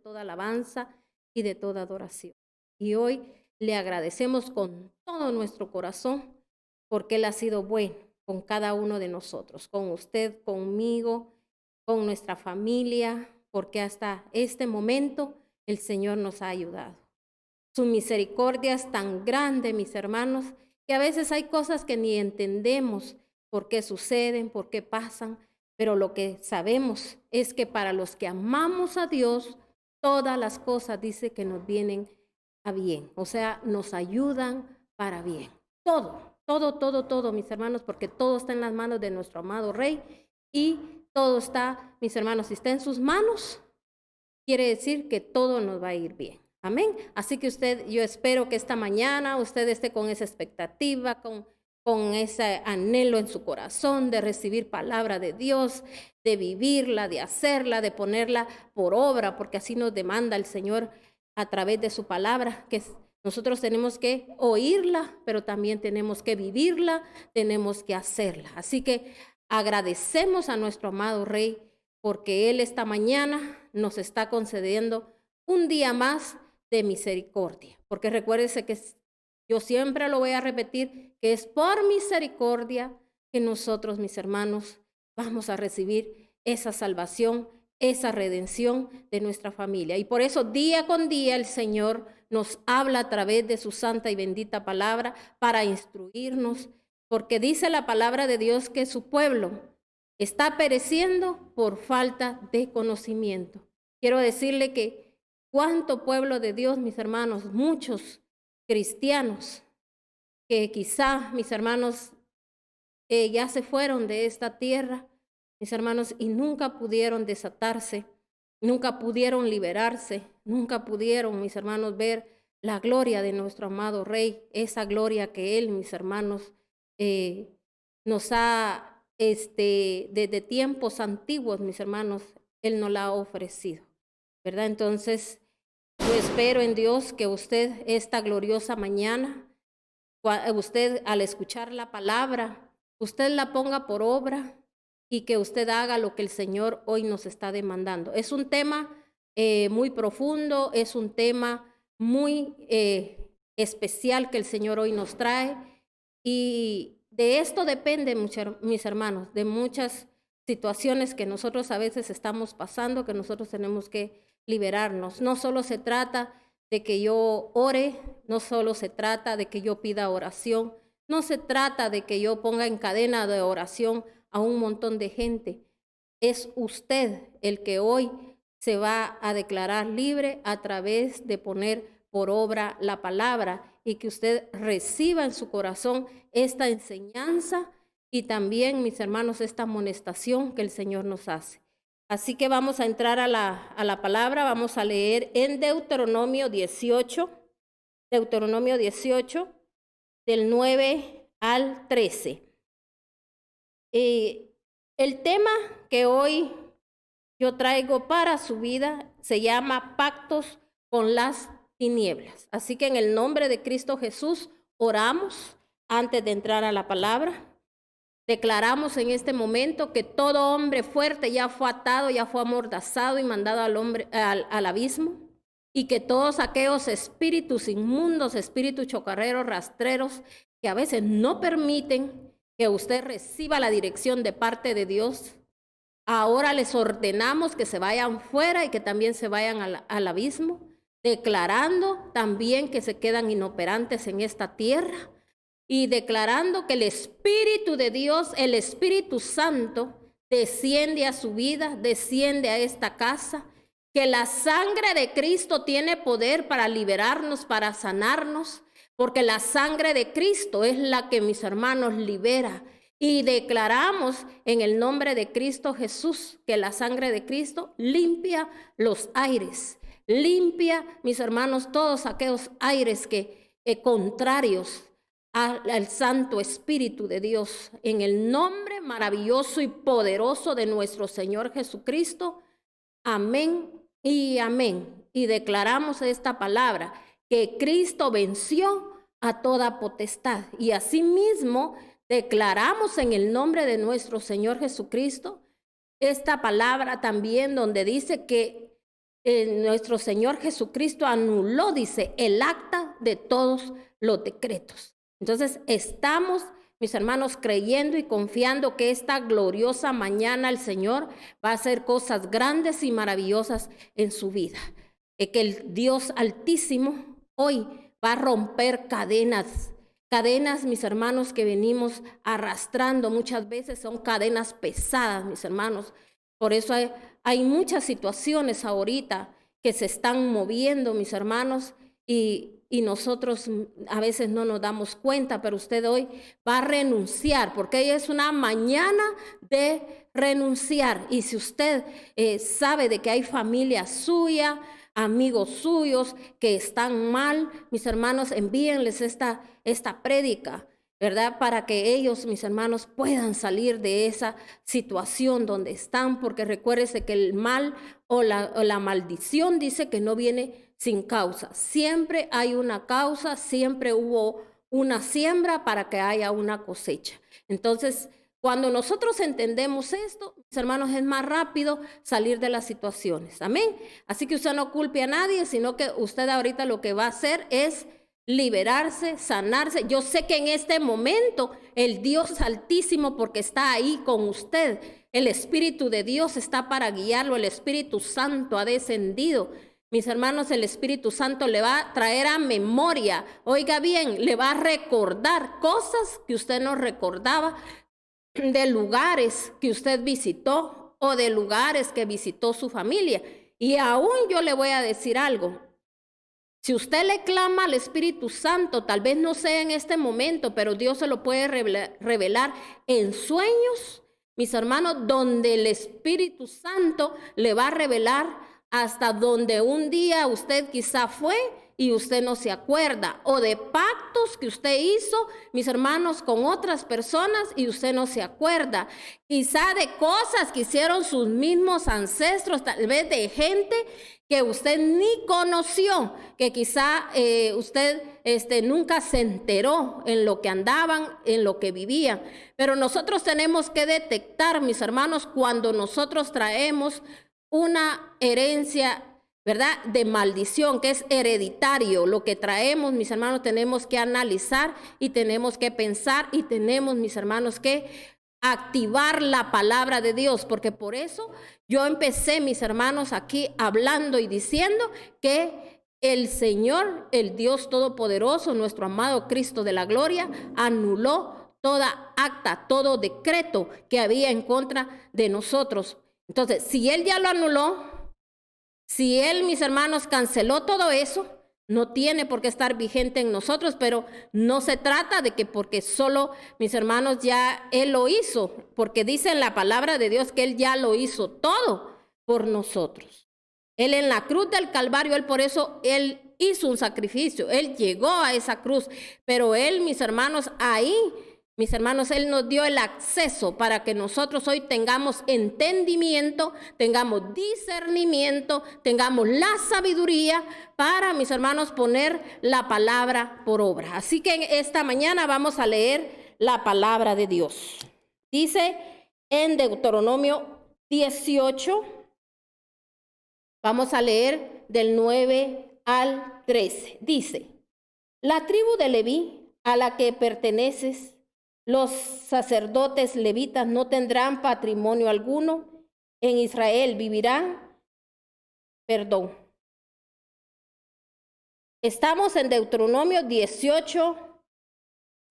toda alabanza y de toda adoración. Y hoy le agradecemos con todo nuestro corazón porque Él ha sido bueno con cada uno de nosotros, con usted, conmigo, con nuestra familia, porque hasta este momento el Señor nos ha ayudado. Su misericordia es tan grande, mis hermanos, que a veces hay cosas que ni entendemos por qué suceden, por qué pasan, pero lo que sabemos es que para los que amamos a Dios, todas las cosas dice que nos vienen a bien, o sea, nos ayudan para bien. Todo, mis hermanos, porque todo está en las manos de nuestro amado Rey y todo está, mis hermanos, si está en sus manos, quiere decir que todo nos va a ir bien. Amén. Así que yo espero que esta mañana usted esté con esa expectativa, con ese anhelo en su corazón de recibir palabra de Dios, de vivirla, de hacerla, de ponerla por obra, porque así nos demanda el Señor a través de su palabra, que nosotros tenemos que oírla, pero también tenemos que vivirla, tenemos que hacerla. Así que agradecemos a nuestro amado Rey porque Él esta mañana nos está concediendo un día más de misericordia. Porque recuérdese que yo siempre lo voy a repetir, que es por misericordia que nosotros, mis hermanos, vamos a recibir esa salvación, esa redención de nuestra familia. Y por eso día con día el Señor nos habla a través de su santa y bendita palabra para instruirnos, porque dice la palabra de Dios que su pueblo está pereciendo por falta de conocimiento. Quiero decirle que cuánto pueblo de Dios, mis hermanos, muchos cristianos que quizá, mis hermanos, ya se fueron de esta tierra, mis hermanos, y nunca pudieron desatarse, nunca pudieron liberarse, nunca pudieron, mis hermanos, ver la gloria de nuestro amado Rey, esa gloria que Él, mis hermanos, nos ha desde tiempos antiguos, mis hermanos, Él nos la ha ofrecido, ¿verdad? Entonces, yo espero en Dios que usted esta gloriosa mañana, usted al escuchar la palabra, usted la ponga por obra y que usted haga lo que el Señor hoy nos está demandando. Es un tema muy profundo, es un tema muy especial que el Señor hoy nos trae y de esto depende, mis hermanos, de muchas situaciones que nosotros a veces estamos pasando, que nosotros tenemos que liberarnos. No solo se trata de que yo ore, no solo se trata de que yo pida oración, no se trata de que yo ponga en cadena de oración a un montón de gente. Es usted el que hoy se va a declarar libre a través de poner por obra la palabra y que usted reciba en su corazón esta enseñanza y también, mis hermanos, esta amonestación que el Señor nos hace. Así que vamos a entrar a la palabra, vamos a leer en Deuteronomio 18, del 9 al 13. El tema que hoy yo traigo para su vida se llama Pactos con las tinieblas. Así que en el nombre de Cristo Jesús oramos antes de entrar a la palabra. Declaramos en este momento que todo hombre fuerte ya fue atado, ya fue amordazado y mandado al abismo, y que todos aquellos espíritus inmundos, espíritus chocarreros, rastreros, que a veces no permiten que usted reciba la dirección de parte de Dios, ahora les ordenamos que se vayan fuera y que también se vayan al abismo, declarando también que se quedan inoperantes en esta tierra y declarando que el Espíritu de Dios, el Espíritu Santo, desciende a su vida, desciende a esta casa, que la sangre de Cristo tiene poder para liberarnos, para sanarnos, porque la sangre de Cristo es la que, mis hermanos, libera. Y declaramos en el nombre de Cristo Jesús que la sangre de Cristo limpia los aires, limpia, mis hermanos, todos aquellos aires contrarios al Santo Espíritu de Dios. En el nombre maravilloso y poderoso de nuestro Señor Jesucristo. Amén y amén. Y declaramos esta palabra, que Cristo venció a toda potestad. Y asimismo declaramos en el nombre de nuestro Señor Jesucristo esta palabra también donde dice que nuestro Señor Jesucristo anuló, dice, el acta de todos los decretos. Entonces estamos, mis hermanos, creyendo y confiando que esta gloriosa mañana el Señor va a hacer cosas grandes y maravillosas en su vida. Que el Dios Altísimo hoy va a romper cadenas. Cadenas, mis hermanos, que venimos arrastrando muchas veces son cadenas pesadas, mis hermanos. Por eso hay muchas situaciones ahorita que se están moviendo, mis hermanos, y nosotros a veces no nos damos cuenta, pero usted hoy va a renunciar, porque hoy es una mañana de renunciar. Y si usted sabe de que hay familia suya, amigos suyos que están mal, mis hermanos, envíenles esta prédica, ¿verdad? Para que ellos, mis hermanos, puedan salir de esa situación donde están, porque recuérdese que el mal o la maldición dice que no viene sin causa. Siempre hay una causa, siempre hubo una siembra para que haya una cosecha. Entonces, cuando nosotros entendemos esto, mis hermanos, es más rápido salir de las situaciones. Amén. Así que usted no culpe a nadie, sino que usted ahorita lo que va a hacer es liberarse, sanarse. Yo sé que en este momento el Dios Altísimo, porque está ahí con usted, el Espíritu de Dios está para guiarlo, el Espíritu Santo ha descendido. Mis hermanos, el Espíritu Santo le va a traer a memoria, oiga bien, le va a recordar cosas que usted no recordaba, de lugares que usted visitó o de lugares que visitó su familia. Y aún yo le voy a decir algo. Si usted le clama al Espíritu Santo, tal vez no sea en este momento, pero Dios se lo puede revelar en sueños, mis hermanos, donde el Espíritu Santo le va a revelar hasta donde un día usted quizá fue y usted no se acuerda, o de pactos que usted hizo, mis hermanos, con otras personas y usted no se acuerda, quizá de cosas que hicieron sus mismos ancestros, tal vez de gente que usted ni conoció, que quizá usted nunca se enteró en lo que andaban, en lo que vivían. Pero nosotros tenemos que detectar, mis hermanos, cuando nosotros traemos una herencia, ¿verdad?, de maldición, que es hereditario. Lo que traemos, mis hermanos, tenemos que analizar y tenemos que pensar y tenemos, mis hermanos, que activar la palabra de Dios, porque por eso yo empecé, mis hermanos, aquí hablando y diciendo que el Señor, el Dios Todopoderoso, nuestro amado Cristo de la gloria, anuló toda acta, todo decreto que había en contra de nosotros. Entonces, si Él ya lo anuló, si Él, mis hermanos, canceló todo eso, no tiene por qué estar vigente en nosotros, pero no se trata de que porque solo, mis hermanos, ya Él lo hizo, porque dice en la palabra de Dios que Él ya lo hizo todo por nosotros. Él en la cruz del Calvario, Él por eso, Él hizo un sacrificio, Él llegó a esa cruz, pero Él, mis hermanos, ahí, mis hermanos, Él nos dio el acceso para que nosotros hoy tengamos entendimiento, tengamos discernimiento, tengamos la sabiduría para, mis hermanos, poner la palabra por obra. Así que esta mañana vamos a leer la palabra de Dios. Dice en Deuteronomio 18, vamos a leer del 9 al 13. Dice, la tribu de Leví a la que perteneces, los sacerdotes levitas no tendrán patrimonio alguno en Israel, vivirán. Estamos en Deuteronomio 18,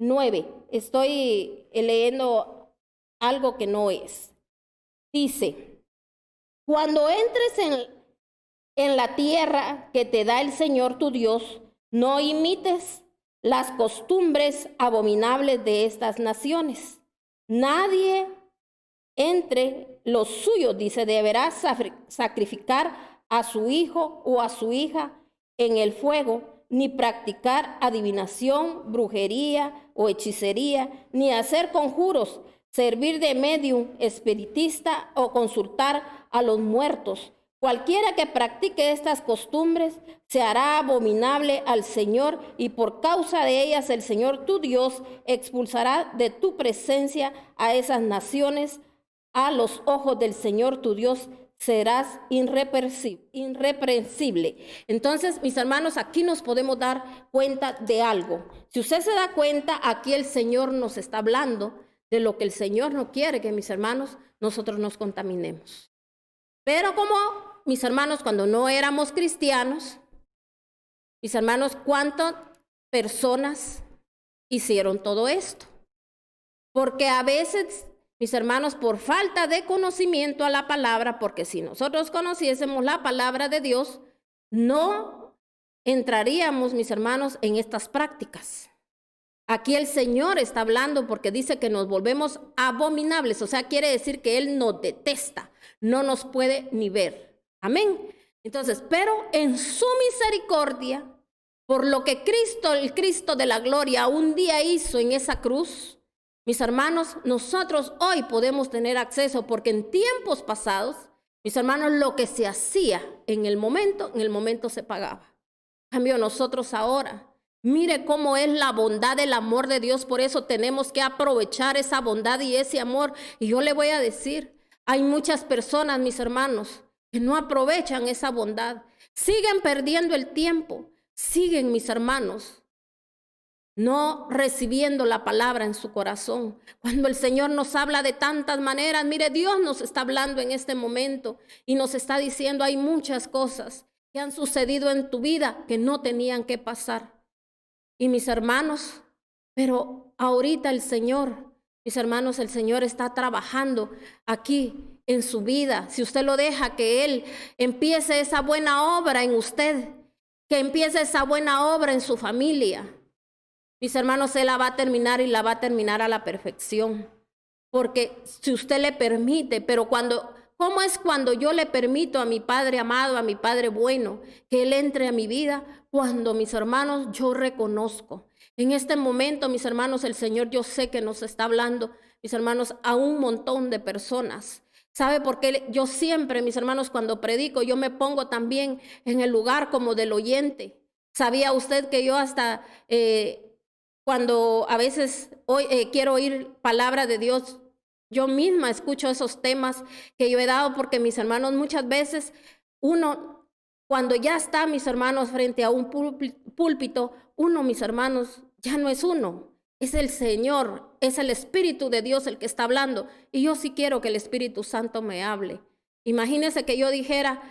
9. Estoy leyendo algo que no es. Dice, cuando entres en la tierra que te da el Señor tu Dios, no imites las costumbres abominables de estas naciones. Nadie entre los suyos, dice, deberá sacrificar a su hijo o a su hija en el fuego, ni practicar adivinación, brujería o hechicería, ni hacer conjuros, servir de medium, espiritista o consultar a los muertos. Cualquiera que practique estas costumbres se hará abominable al Señor, y por causa de ellas el Señor tu Dios expulsará de tu presencia a esas naciones. A los ojos del Señor tu Dios serás irreprensible. Entonces, mis hermanos, aquí nos podemos dar cuenta de algo. Si usted se da cuenta, aquí el Señor nos está hablando de lo que el Señor no quiere, que mis hermanos, nosotros nos contaminemos. Pero como, mis hermanos, cuando no éramos cristianos, mis hermanos, ¿cuántas personas hicieron todo esto? Porque a veces, mis hermanos, por falta de conocimiento a la palabra, porque si nosotros conociésemos la palabra de Dios, no entraríamos, mis hermanos, en estas prácticas. Aquí el Señor está hablando porque dice que nos volvemos abominables, o sea, quiere decir que Él nos detesta, no nos puede ni ver. Amén. Entonces, pero en su misericordia, por lo que el Cristo de la gloria un día hizo en esa cruz, mis hermanos, nosotros hoy podemos tener acceso porque en tiempos pasados, mis hermanos, lo que se hacía en el momento se pagaba. En cambio, nosotros ahora, mire cómo es la bondad, el amor de Dios. Por eso tenemos que aprovechar esa bondad y ese amor. Y yo le voy a decir, hay muchas personas, mis hermanos, que no aprovechan esa bondad. Siguen perdiendo el tiempo. Siguen, mis hermanos, no recibiendo la palabra en su corazón. Cuando el Señor nos habla de tantas maneras, mire, Dios nos está hablando en este momento y nos está diciendo, hay muchas cosas que han sucedido en tu vida que no tenían que pasar. Y mis hermanos, pero ahorita el Señor, mis hermanos, el Señor está trabajando aquí en su vida. Si usted lo deja que Él empiece esa buena obra en usted, que empiece esa buena obra en su familia, mis hermanos, Él la va a terminar y la va a terminar a la perfección. Porque si usted le permite, pero ¿cómo es cuando yo le permito a mi Padre amado, a mi Padre bueno, que Él entre a mi vida? Cuando, mis hermanos, yo reconozco. En este momento, mis hermanos, el Señor yo sé que nos está hablando, mis hermanos, a un montón de personas. ¿Sabe por qué? Yo siempre, mis hermanos, cuando predico, yo me pongo también en el lugar como del oyente. ¿Sabía usted que yo hasta cuando a veces quiero oír palabra de Dios, yo misma escucho esos temas que yo he dado? Porque mis hermanos, muchas veces uno, cuando ya está, mis hermanos, frente a un púlpito, uno, mis hermanos, ya no es uno. Es el Señor, es el Espíritu de Dios el que está hablando. Y yo sí quiero que el Espíritu Santo me hable. Imagínense que yo dijera,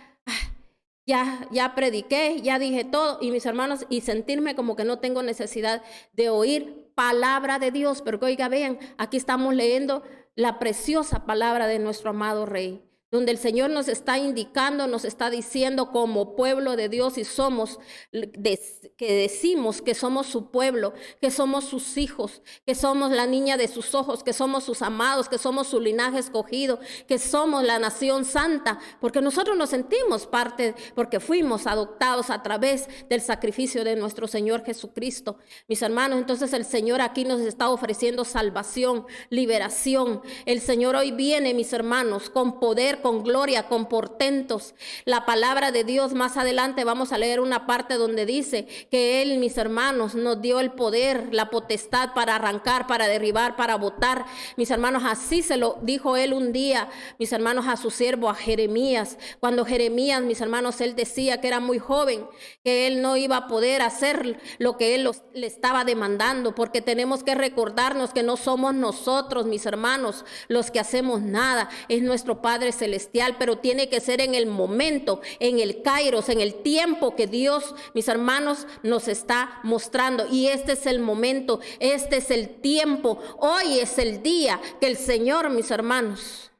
ya prediqué, ya dije todo, y mis hermanos, y sentirme como que no tengo necesidad de oír palabra de Dios. Pero oiga, vean, aquí estamos leyendo la preciosa palabra de nuestro amado Rey, donde el Señor nos está indicando, nos está diciendo como pueblo de Dios, y somos, que decimos que somos su pueblo, que somos sus hijos, que somos la niña de sus ojos, que somos sus amados, que somos su linaje escogido, que somos la nación santa, porque nosotros nos sentimos parte, porque fuimos adoptados a través del sacrificio de nuestro Señor Jesucristo. Mis hermanos, entonces el Señor aquí nos está ofreciendo salvación, liberación. El Señor hoy viene, mis hermanos, con poder, con gloria, con portentos. La palabra de Dios, más adelante vamos a leer una parte donde dice que Él, mis hermanos, nos dio el poder, la potestad para arrancar, para derribar, para botar. Mis hermanos, así se lo dijo Él un día, mis hermanos, a su siervo, a Jeremías. Cuando Jeremías, mis hermanos, él decía que era muy joven, que él no iba a poder hacer lo que Él le estaba demandando, porque tenemos que recordarnos que no somos nosotros, mis hermanos, los que hacemos nada. Es nuestro Padre Celestial. Pero tiene que ser en el momento, en el kairos, en el tiempo que Dios, mis hermanos, nos está mostrando. Y este es el momento, este es el tiempo. Hoy es el día que el Señor, mis hermanos,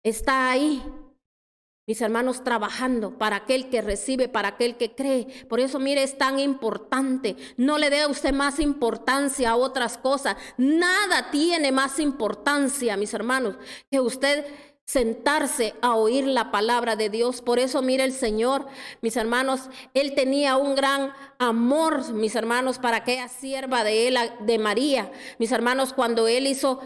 está ahí, mis hermanos, trabajando para aquel que recibe, para aquel que cree. Por eso, mire, es tan importante. No le dé a usted más importancia a otras cosas. Nada tiene más importancia, mis hermanos, que usted sentarse a oír la palabra de Dios. Por eso, mire, el Señor, mis hermanos, Él tenía un gran amor, mis hermanos, para aquella sierva de Él, de María. Mis hermanos, cuando Él hizo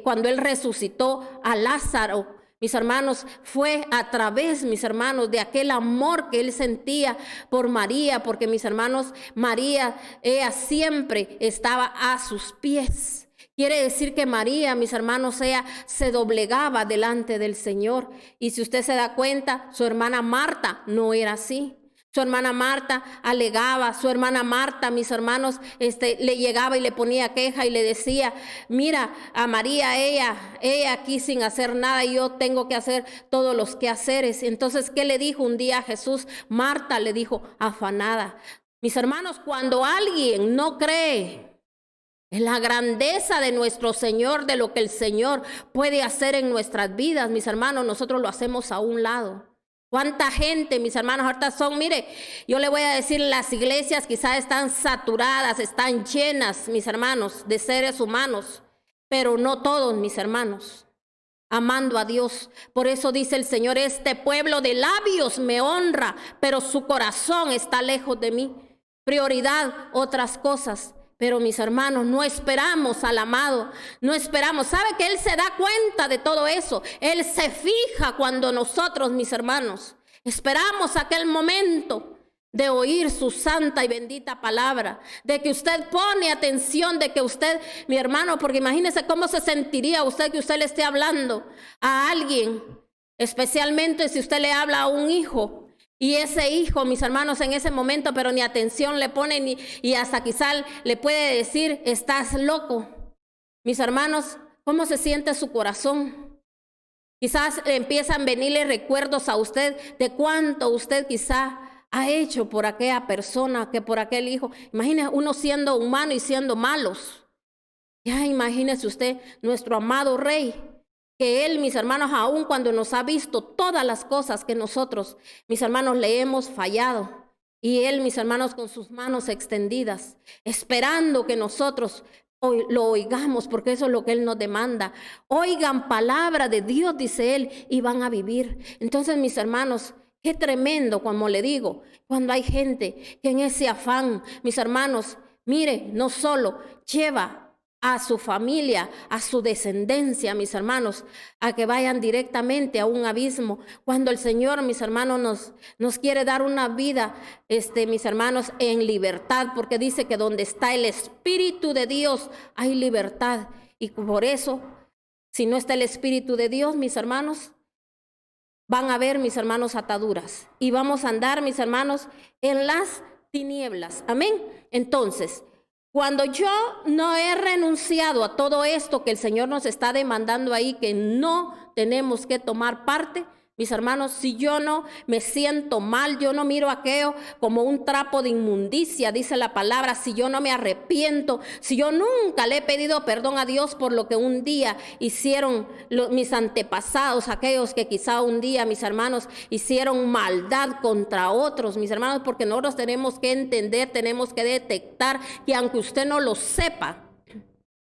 cuando Él resucitó a Lázaro, mis hermanos, fue a través, mis hermanos, de aquel amor que Él sentía por María, porque, mis hermanos, María, ella siempre estaba a sus pies. Quiere decir que María, mis hermanos, ella se doblegaba delante del Señor. Y si usted se da cuenta, su hermana Marta no era así. Su hermana Marta alegaba, su hermana Marta, mis hermanos, le llegaba y le ponía queja y le decía, mira, a María, ella aquí sin hacer nada, y yo tengo que hacer todos los quehaceres. Entonces, ¿qué le dijo un día a Jesús? Marta le dijo, afanada. Mis hermanos, cuando alguien no cree en la grandeza de nuestro Señor, de lo que el Señor puede hacer en nuestras vidas, mis hermanos, nosotros lo hacemos a un lado. ¿Cuánta gente, mis hermanos, ahorita son? Mire, yo le voy a decir, las iglesias quizás están saturadas, están llenas, mis hermanos, de seres humanos, pero no todos, mis hermanos, amando a Dios. Por eso dice el Señor, este pueblo de labios me honra, pero su corazón está lejos de mí. Prioridad, otras cosas. Pero mis hermanos, no esperamos al amado, no esperamos. ¿Sabe que Él se da cuenta de todo eso? Él se fija cuando nosotros, mis hermanos, esperamos aquel momento de oír su santa y bendita palabra, de que usted pone atención, de que usted, mi hermano, porque imagínese cómo se sentiría usted que usted le esté hablando a alguien, especialmente si usted le habla a un hijo. Y ese hijo, mis hermanos, en ese momento, pero ni atención le pone, y hasta quizás le puede decir, estás loco. Mis hermanos, ¿cómo se siente su corazón? Quizás empiezan a venirle recuerdos a usted de cuánto usted quizá ha hecho por aquella persona, que por aquel hijo. Imagínese uno siendo humano y siendo malos. Ya imagínese usted, nuestro amado Rey, que Él, mis hermanos, aun cuando nos ha visto todas las cosas que nosotros, mis hermanos, le hemos fallado. Y Él, mis hermanos, con sus manos extendidas, esperando que nosotros lo oigamos, porque eso es lo que Él nos demanda. Oigan palabra de Dios, dice Él, y van a vivir. Entonces, mis hermanos, qué tremendo, como le digo, cuando hay gente que en ese afán, mis hermanos, mire, no solo lleva a su familia, a su descendencia, mis hermanos, a que vayan directamente a un abismo. Cuando el Señor, mis hermanos, nos quiere dar una vida, mis hermanos, en libertad, porque dice que donde está el Espíritu de Dios hay libertad. Y por eso, si no está el Espíritu de Dios, mis hermanos, van a haber, mis hermanos, ataduras. Y vamos a andar, mis hermanos, en las tinieblas. Amén. Entonces, cuando yo no he renunciado a todo esto que el Señor nos está demandando ahí, que no tenemos que tomar parte, mis hermanos, si yo no me siento mal, yo no miro aquello como un trapo de inmundicia, dice la palabra, si yo no me arrepiento, si yo nunca le he pedido perdón a Dios por lo que un día hicieron mis antepasados, aquellos que quizá un día, mis hermanos, hicieron maldad contra otros, mis hermanos, porque nosotros tenemos que entender, tenemos que detectar que aunque usted no lo sepa,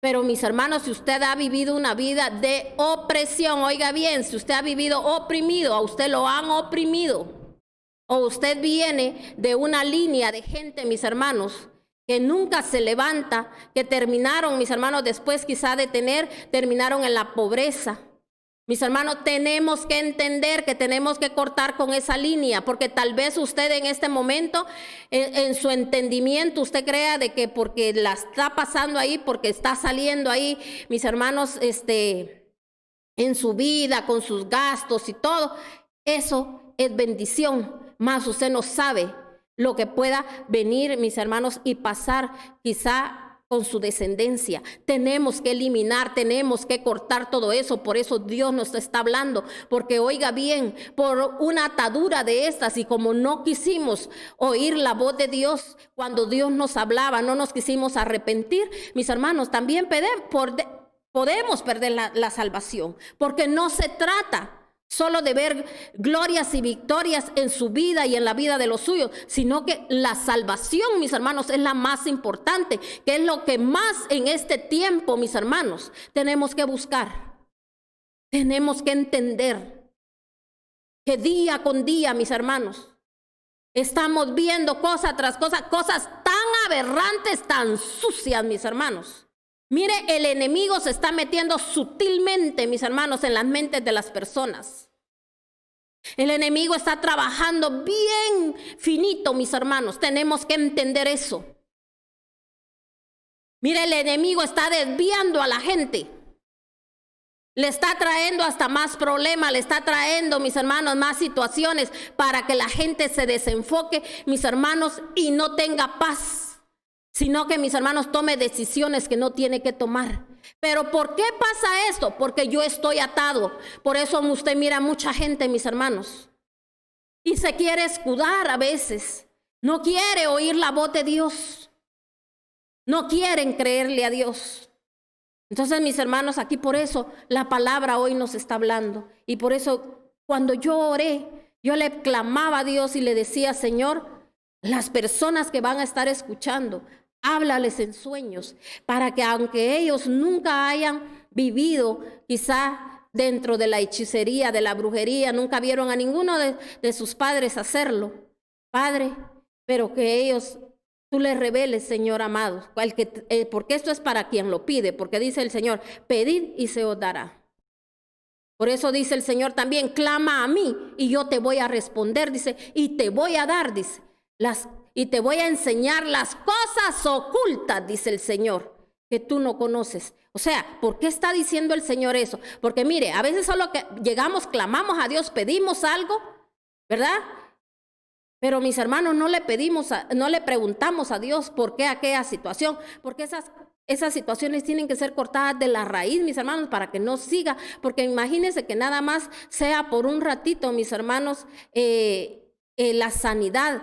pero mis hermanos, si usted ha vivido una vida de opresión, oiga bien, si usted ha vivido oprimido, a usted lo han oprimido, o usted viene de una línea de gente, mis hermanos, que nunca se levanta, que terminaron, mis hermanos, después quizá de terminaron en la pobreza. Mis hermanos, tenemos que entender que tenemos que cortar con esa línea, porque tal vez usted en este momento, en su entendimiento, usted crea de que porque la está pasando ahí, porque está saliendo ahí, mis hermanos, en su vida, con sus gastos y todo, eso es bendición, más usted no sabe lo que pueda venir, mis hermanos, y pasar quizá con su descendencia. Tenemos que eliminar, tenemos que cortar todo eso. Por eso Dios nos está hablando, porque oiga bien, por una atadura de estas, y como no quisimos oír la voz de Dios cuando Dios nos hablaba, no nos quisimos arrepentir, mis hermanos, también podemos perder la salvación, porque no se trata solo de ver glorias y victorias en su vida y en la vida de los suyos, sino que la salvación, mis hermanos, es la más importante, que es lo que más en este tiempo, mis hermanos, tenemos que buscar. Tenemos que entender que día con día, mis hermanos, estamos viendo cosa tras cosa, cosas tan aberrantes, tan sucias, mis hermanos. Mire, el enemigo se está metiendo sutilmente, mis hermanos, en las mentes de las personas. El enemigo está trabajando bien finito, mis hermanos. Tenemos que entender eso. Mire, el enemigo está desviando a la gente. Le está trayendo hasta más problemas, le está trayendo, mis hermanos, más situaciones para que la gente se desenfoque, mis hermanos, y no tenga paz, sino que, mis hermanos, tome decisiones que no tiene que tomar. Pero ¿por qué pasa esto? Porque yo estoy atado. Por eso usted mira mucha gente, mis hermanos, y se quiere escudar a veces. No quiere oír la voz de Dios. No quieren creerle a Dios. Entonces, mis hermanos, aquí por eso la palabra hoy nos está hablando. Y por eso cuando yo oré, yo le clamaba a Dios y le decía: Señor, las personas que van a estar escuchando, háblales en sueños, para que aunque ellos nunca hayan vivido quizá dentro de la hechicería, de la brujería, nunca vieron a ninguno de sus padres hacerlo, Padre, pero que ellos... Tú les reveles, Señor amado, porque esto es para quien lo pide, porque dice el Señor: pedid y se os dará. Por eso dice el Señor también: clama a mí y yo te voy a responder, dice, y te voy a dar, dice, y te voy a enseñar las cosas ocultas, dice el Señor, que tú no conoces. O sea, ¿por qué está diciendo el Señor eso? Porque mire, a veces solo que llegamos, clamamos a Dios, pedimos algo, ¿verdad? Pero, mis hermanos, no le preguntamos a Dios por qué aquella situación, porque esas situaciones tienen que ser cortadas de la raíz, mis hermanos, para que no siga. Porque imagínense que nada más sea por un ratito, mis hermanos, la sanidad.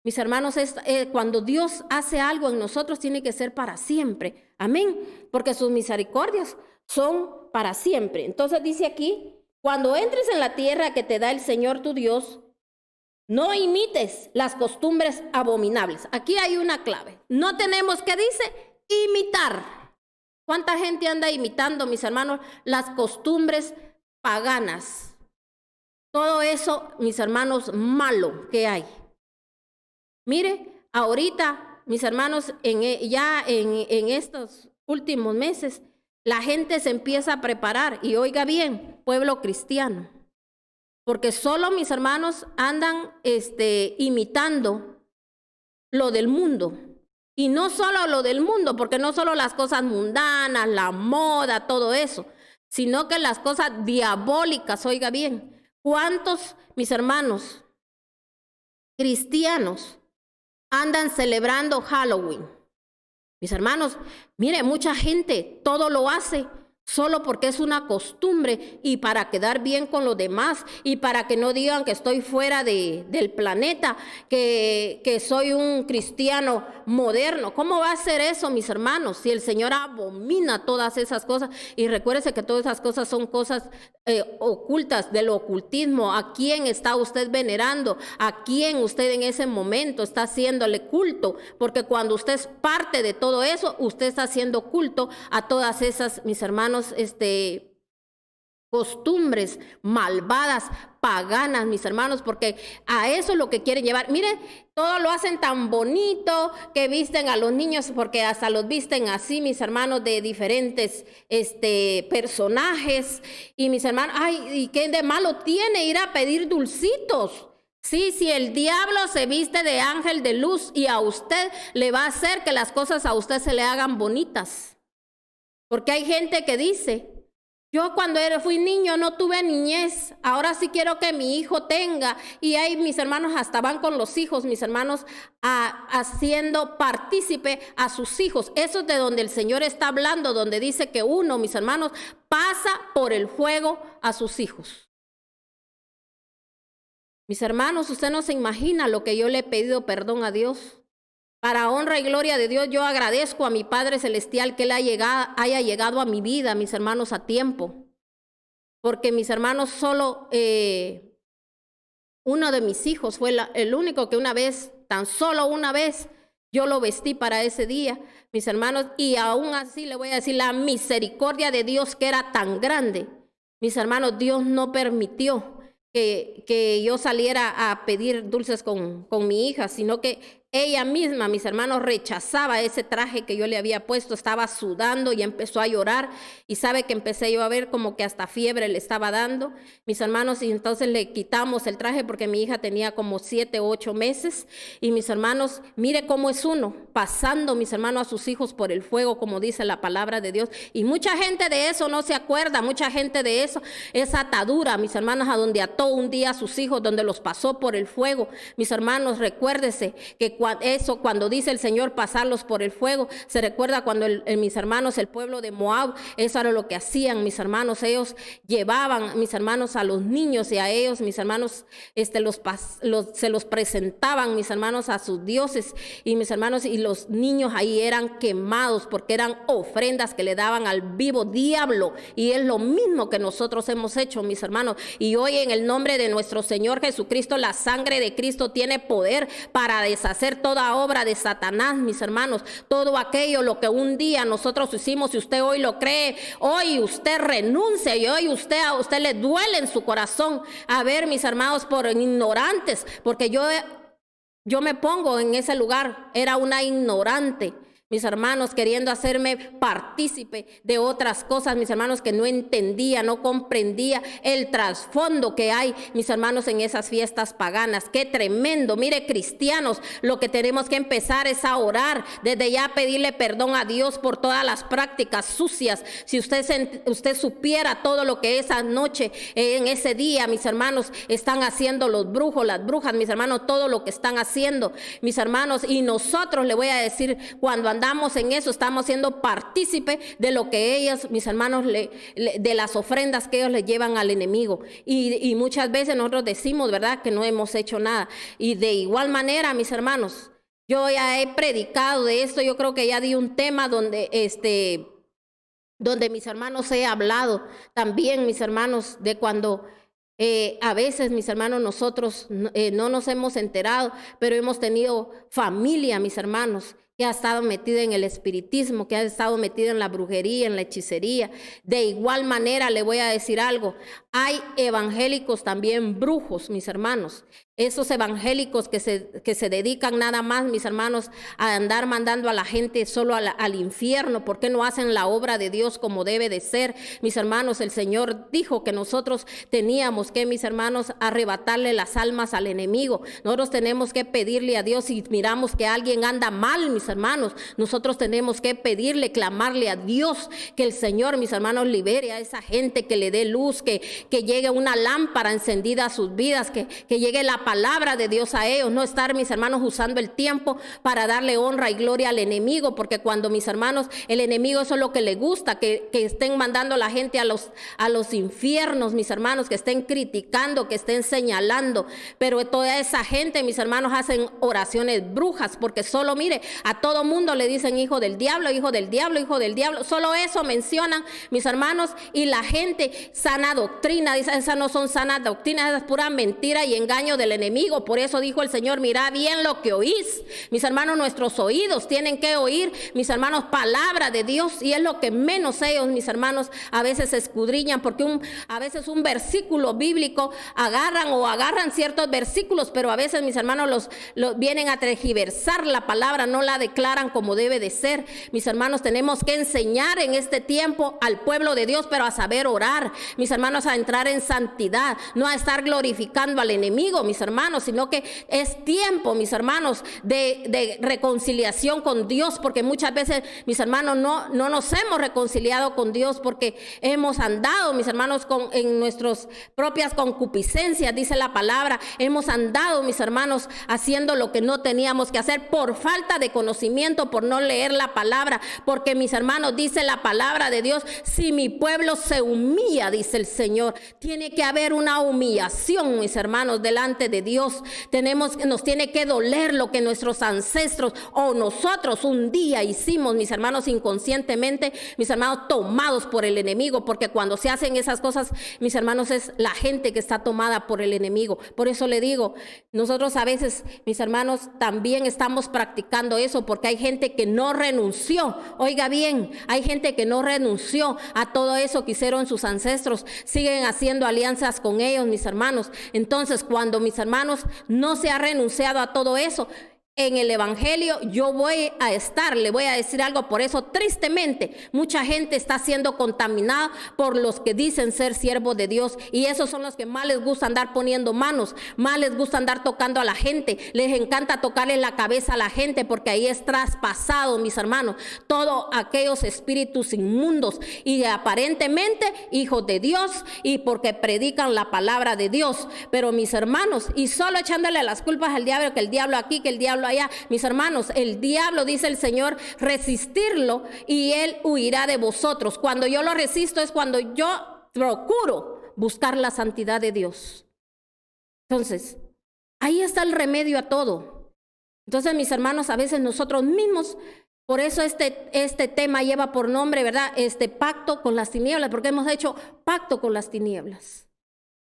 Mis hermanos, cuando Dios hace algo en nosotros, tiene que ser para siempre. Amén. Porque sus misericordias son para siempre. Entonces dice aquí: cuando entres en la tierra que te da el Señor tu Dios, no imites las costumbres abominables. Aquí hay una clave. No tenemos que, dice, imitar. ¿Cuánta gente anda imitando, mis hermanos, las costumbres paganas? Todo eso, mis hermanos, malo que hay. Mire, ahorita, mis hermanos, en estos últimos meses, la gente se empieza a preparar. Y oiga bien, pueblo cristiano. Porque solo, mis hermanos, andan imitando lo del mundo. Y no solo lo del mundo, porque no solo las cosas mundanas, la moda, todo eso, sino que las cosas diabólicas, oiga bien. ¿Cuántos, mis hermanos, cristianos andan celebrando Halloween? Mis hermanos, mire, mucha gente todo lo hace solo porque es una costumbre y para quedar bien con los demás y para que no digan que estoy fuera del planeta, que soy un cristiano moderno. ¿Cómo va a ser eso, mis hermanos, si el Señor abomina todas esas cosas? Y recuérdese que todas esas cosas son cosas ocultas, del ocultismo. ¿A quién está usted venerando? ¿A quién usted en ese momento está haciéndole culto? Porque cuando usted es parte de todo eso, usted está haciendo culto a todas esas, mis hermanos, costumbres malvadas, paganas, mis hermanos, porque a eso es lo que quieren llevar. Mire, todo lo hacen tan bonito, que visten a los niños, porque hasta los visten así, mis hermanos, de diferentes personajes. Y mis hermanos, ay, ¿y qué de malo tiene ir a pedir dulcitos? Sí, si el diablo se viste de ángel de luz y a usted le va a hacer que las cosas a usted se le hagan bonitas. Porque hay gente que dice: yo cuando fui niño no tuve niñez, ahora sí quiero que mi hijo tenga. Y ahí, mis hermanos, hasta van con los hijos, mis hermanos, haciendo partícipe a sus hijos. Eso es de donde el Señor está hablando, donde dice que uno, mis hermanos, pasa por el fuego a sus hijos. Mis hermanos, usted no se imagina lo que yo le he pedido perdón a Dios. Para honra y gloria de Dios, yo agradezco a mi Padre Celestial que Él haya llegado a mi vida, mis hermanos, a tiempo. Porque, mis hermanos, solo uno de mis hijos fue el único que una vez, tan solo una vez, yo lo vestí para ese día, mis hermanos. Y aún así le voy a decir, la misericordia de Dios que era tan grande. Mis hermanos, Dios no permitió que yo saliera a pedir dulces con mi hija, sino que ella misma, mis hermanos, rechazaba ese traje que yo le había puesto, estaba sudando y empezó a llorar, y sabe que empecé yo a ver como que hasta fiebre le estaba dando, mis hermanos, y entonces le quitamos el traje porque mi hija tenía como 7 u 8 meses, y mis hermanos, mire cómo es uno, pasando, mis hermanos, a sus hijos por el fuego, como dice la palabra de Dios, y mucha gente de eso no se acuerda, mucha gente de eso, esa atadura, mis hermanos, a donde ató un día a sus hijos, donde los pasó por el fuego, mis hermanos, recuérdese que cuando dice el Señor pasarlos por el fuego, se recuerda cuando mis hermanos, el pueblo de Moab, eso era lo que hacían, mis hermanos, ellos llevaban, mis hermanos, a los niños, y a ellos, mis hermanos, se los presentaban, mis hermanos, a sus dioses, y mis hermanos, y los niños ahí eran quemados porque eran ofrendas que le daban al vivo diablo, y es lo mismo que nosotros hemos hecho, mis hermanos, y hoy en el nombre de nuestro Señor Jesucristo, la sangre de Cristo tiene poder para deshacer toda obra de Satanás, mis hermanos, todo aquello lo que un día nosotros hicimos, si usted hoy lo cree, hoy usted renuncia, y hoy a usted le duele en su corazón, a ver, mis hermanos, por ignorantes, porque yo me pongo en ese lugar, era una ignorante, mis hermanos, queriendo hacerme partícipe de otras cosas, mis hermanos, que no entendía, no comprendía el trasfondo que hay, mis hermanos, en esas fiestas paganas. Qué tremendo. Mire, cristianos, lo que tenemos que empezar es a orar, desde ya pedirle perdón a Dios por todas las prácticas sucias. Si usted supiera todo lo que esa noche, en ese día, mis hermanos, están haciendo los brujos, las brujas, mis hermanos, todo lo que están haciendo, mis hermanos, y nosotros, le voy a decir, cuando andamos en eso, estamos siendo partícipe de lo que ellos, mis hermanos, de las ofrendas que ellos le llevan al enemigo, y muchas veces nosotros decimos, ¿verdad?, que no hemos hecho nada, y de igual manera, mis hermanos, yo ya he predicado de esto, yo creo que ya di un tema donde mis hermanos he hablado también, mis hermanos, de cuando a veces, mis hermanos, nosotros no nos hemos enterado, pero hemos tenido familia, mis hermanos, que ha estado metida en el espiritismo, que ha estado metida en la brujería, en la hechicería. De igual manera, le voy a decir algo, hay evangélicos también brujos, mis hermanos. Esos evangélicos que se dedican nada más, mis hermanos, a andar mandando a la gente solo al infierno. ¿Por qué no hacen la obra de Dios como debe de ser? Mis hermanos, el Señor dijo que nosotros teníamos que, mis hermanos, arrebatarle las almas al enemigo. Nosotros tenemos que pedirle a Dios, si miramos que alguien anda mal, mis hermanos, nosotros tenemos que pedirle, clamarle a Dios que el Señor, mis hermanos, libere a esa gente, que le dé luz, que llegue una lámpara encendida a sus vidas, que llegue la palabra de Dios a ellos, no estar, mis hermanos, usando el tiempo para darle honra y gloria al enemigo, porque cuando, mis hermanos, el enemigo, eso es lo que le gusta, que estén mandando a la gente a los infiernos, mis hermanos, que estén criticando, que estén señalando, pero toda esa gente, mis hermanos, hacen oraciones brujas, porque solo, mire, a todo mundo le dicen hijo del diablo, hijo del diablo, hijo del diablo, solo eso mencionan, mis hermanos, y la gente, sana doctrina, dice, esas no son sanas doctrinas, esa es pura mentira y engaño del enemigo. Por eso dijo el Señor, mirad bien lo que oís, mis hermanos, nuestros oídos tienen que oír, mis hermanos, palabra de Dios, y es lo que menos ellos, mis hermanos, a veces escudriñan, porque a veces un versículo bíblico agarran ciertos versículos, pero a veces, mis hermanos, los vienen a tergiversar la palabra, no la declaran como debe de ser. Mis hermanos, tenemos que enseñar en este tiempo al pueblo de Dios, pero a saber orar, mis hermanos, a entrar en santidad, no a estar glorificando al enemigo, mis hermanos, sino que es tiempo, mis hermanos, de reconciliación con Dios, porque muchas veces, mis hermanos, no nos hemos reconciliado con Dios porque hemos andado, mis hermanos, en nuestras propias concupiscencias, dice la palabra, hemos andado, mis hermanos, haciendo lo que no teníamos que hacer por falta de conocimiento, por no leer la palabra, porque, mis hermanos, dice la palabra de Dios, si mi pueblo se humilla, dice el Señor, tiene que haber una humillación, mis hermanos, delante de Dios. Nos tiene que doler lo que nuestros ancestros o nosotros un día hicimos, mis hermanos, inconscientemente, mis hermanos, tomados por el enemigo, porque cuando se hacen esas cosas, mis hermanos, es la gente que está tomada por el enemigo. Por eso le digo, nosotros a veces, mis hermanos, también estamos practicando eso, porque hay gente que no renunció, oiga bien, hay gente que no renunció a todo eso que hicieron sus ancestros, siguen haciendo alianzas con ellos, mis hermanos. Entonces, cuando, mis hermanos, no se ha renunciado a todo eso, en el evangelio, yo voy a estar, le voy a decir algo. Por eso, tristemente, mucha gente está siendo contaminada por los que dicen ser siervos de Dios, y esos son los que más les gusta andar poniendo manos, más les gusta andar tocando a la gente, les encanta tocarle la cabeza a la gente, porque ahí es traspasado, mis hermanos, todos aquellos espíritus inmundos y aparentemente hijos de Dios, y porque predican la palabra de Dios. Pero mis hermanos, y solo echándole las culpas al diablo, que el diablo aquí, que el diablo allá, mis hermanos, el diablo, dice el Señor, resistirlo y él huirá de vosotros. Cuando yo lo resisto es cuando yo procuro buscar la santidad de Dios. Entonces, ahí está el remedio a todo. Entonces, mis hermanos, a veces nosotros mismos, por eso este tema lleva por nombre, ¿verdad? Pacto con las tinieblas, porque hemos hecho pacto con las tinieblas.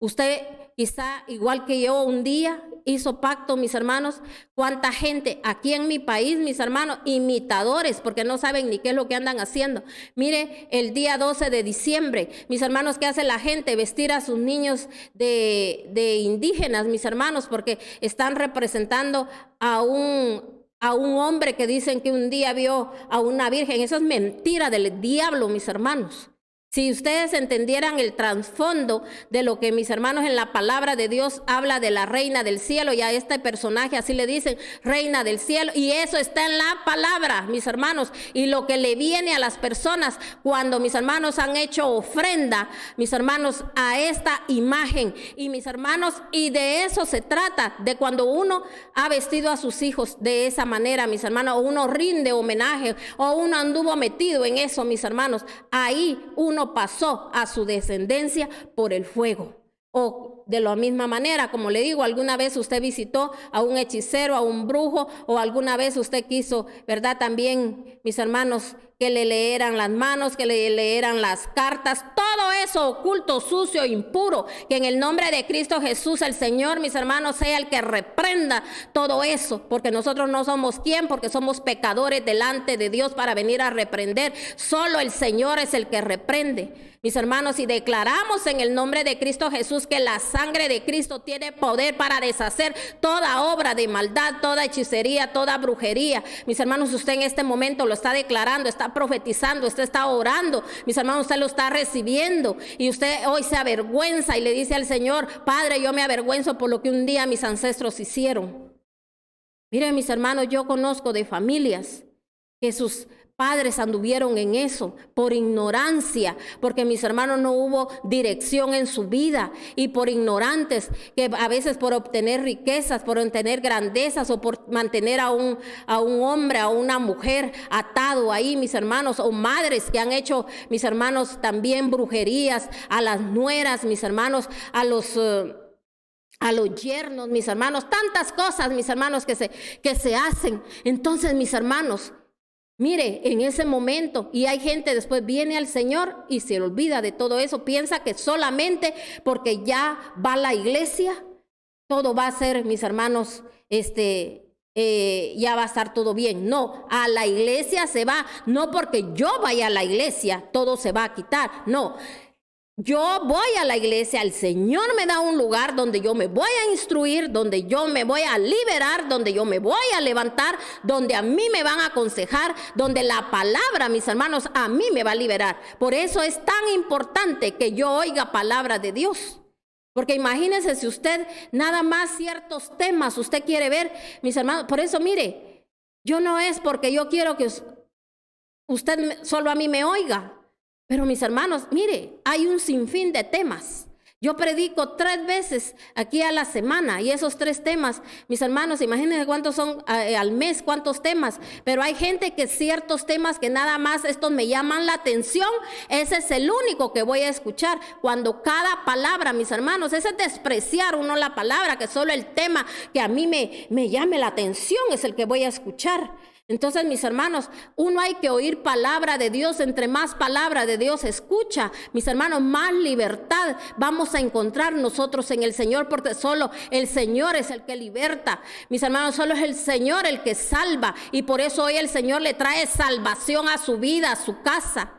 Usted quizá, igual que yo, un día hizo pacto, mis hermanos. Cuánta gente aquí en mi país, mis hermanos, imitadores, porque no saben ni qué es lo que andan haciendo. Mire, el día 12 de diciembre, mis hermanos, ¿qué hace la gente? Vestir a sus niños de indígenas, mis hermanos, porque están representando a un hombre que dicen que un día vio a una virgen. Eso es mentira del diablo, mis hermanos. Si ustedes entendieran el trasfondo de lo que, mis hermanos, en la palabra de Dios habla de la reina del cielo, y a este personaje así le dicen, reina del cielo, y eso está en la palabra, mis hermanos, y lo que le viene a las personas cuando, mis hermanos, han hecho ofrenda, mis hermanos, a esta imagen, y mis hermanos, y de eso se trata, de cuando uno ha vestido a sus hijos de esa manera, mis hermanos, o uno rinde homenaje, o uno anduvo metido en eso, mis hermanos, ahí uno pasó a su descendencia por el fuego. O de la misma manera, como le digo, alguna vez usted visitó a un hechicero, a un brujo, o alguna vez usted quiso, ¿verdad? También, mis hermanos, que le leeran las manos, que le leeran las cartas, todo eso oculto, sucio, impuro, que en el nombre de Cristo Jesús, el Señor, mis hermanos, sea el que reprenda todo eso, porque nosotros no somos quien, porque somos pecadores delante de Dios para venir a reprender. Solo el Señor es el que reprende. Mis hermanos, y declaramos en el nombre de Cristo Jesús que la sangre de Cristo tiene poder para deshacer toda obra de maldad, toda hechicería, toda brujería. Mis hermanos, usted en este momento lo está declarando, está profetizando, usted está orando. Mis hermanos, usted lo está recibiendo, y usted hoy se avergüenza y le dice al Señor: Padre, yo me avergüenzo por lo que un día mis ancestros hicieron. Miren, mis hermanos, yo conozco de familias que sus padres anduvieron en eso por ignorancia, porque, mis hermanos, no hubo dirección en su vida, y por ignorantes, que a veces por obtener riquezas, por obtener grandezas, o por mantener a un hombre, a una mujer atado ahí, mis hermanos, o madres que han hecho, mis hermanos, también brujerías a las nueras, mis hermanos, a los yernos, mis hermanos, tantas cosas, mis hermanos, que se hacen. Entonces, mis hermanos, mire, en ese momento, y hay gente después viene al Señor y se olvida de todo eso, piensa que solamente porque ya va a la iglesia, todo va a ser, mis hermanos, ya va a estar todo bien. No, a la iglesia se va, no porque yo vaya a la iglesia, todo se va a quitar, no. Yo voy a la iglesia, el Señor me da un lugar donde yo me voy a instruir, donde yo me voy a liberar, donde yo me voy a levantar, donde a mí me van a aconsejar, donde la palabra, mis hermanos, a mí me va a liberar. Por eso es tan importante que yo oiga palabra de Dios. Porque imagínense si usted nada más ciertos temas usted quiere ver, mis hermanos. Por eso, mire, yo no es porque yo quiero que usted solo a mí me oiga. Pero, mis hermanos, mire, hay un sinfín de temas. Yo predico 3 veces aquí a la semana, y esos 3 temas, mis hermanos, imagínense cuántos son al mes, cuántos temas. Pero hay gente que ciertos temas que nada más estos me llaman la atención, ese es el único que voy a escuchar. Cuando cada palabra, mis hermanos, ese es despreciar uno la palabra, que solo el tema que a mí me llame la atención es el que voy a escuchar. Entonces, mis hermanos, uno hay que oír palabra de Dios. Entre más palabra de Dios escucha, mis hermanos, más libertad vamos a encontrar nosotros en el Señor, porque solo el Señor es el que liberta. Mis hermanos, solo es el Señor el que salva, y por eso hoy el Señor le trae salvación a su vida, a su casa.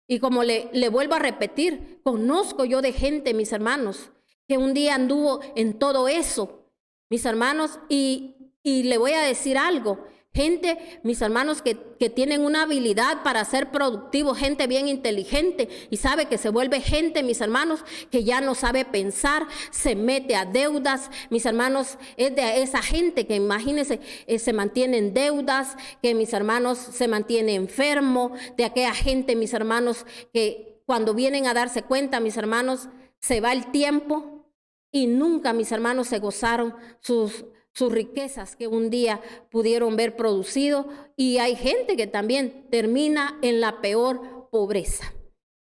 Y como le vuelvo a repetir, conozco yo de gente, mis hermanos, que un día anduvo en todo eso, mis hermanos, y Y le voy a decir algo. Gente, mis hermanos, que tienen una habilidad para ser productivos, gente bien inteligente y sabe que se vuelve gente, mis hermanos, que ya no sabe pensar, se mete a deudas. Mis hermanos, es de esa gente que imagínense, se mantiene en deudas, que mis hermanos se mantiene enfermo, de aquella gente, mis hermanos, que cuando vienen a darse cuenta, mis hermanos, se va el tiempo y nunca, mis hermanos, se gozaron sus riquezas que un día pudieron ver producido, y hay gente que también termina en la peor pobreza.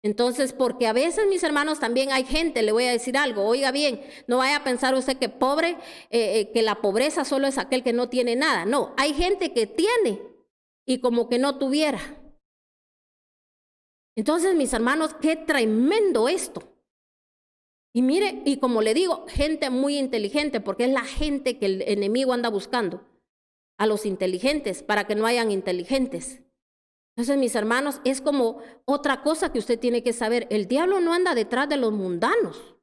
Entonces, porque a veces, mis hermanos, también hay gente, le voy a decir algo, oiga bien, no vaya a pensar usted que pobre, que la pobreza solo es aquel que no tiene nada. No, hay gente que tiene y como que no tuviera. Entonces, mis hermanos, qué tremendo esto. Y mire, y como le digo, gente muy inteligente, porque es la gente que el enemigo anda buscando, a los inteligentes, para que no hayan inteligentes. Entonces, mis hermanos, es como otra cosa que usted tiene que saber. El diablo no anda detrás de los mundanos,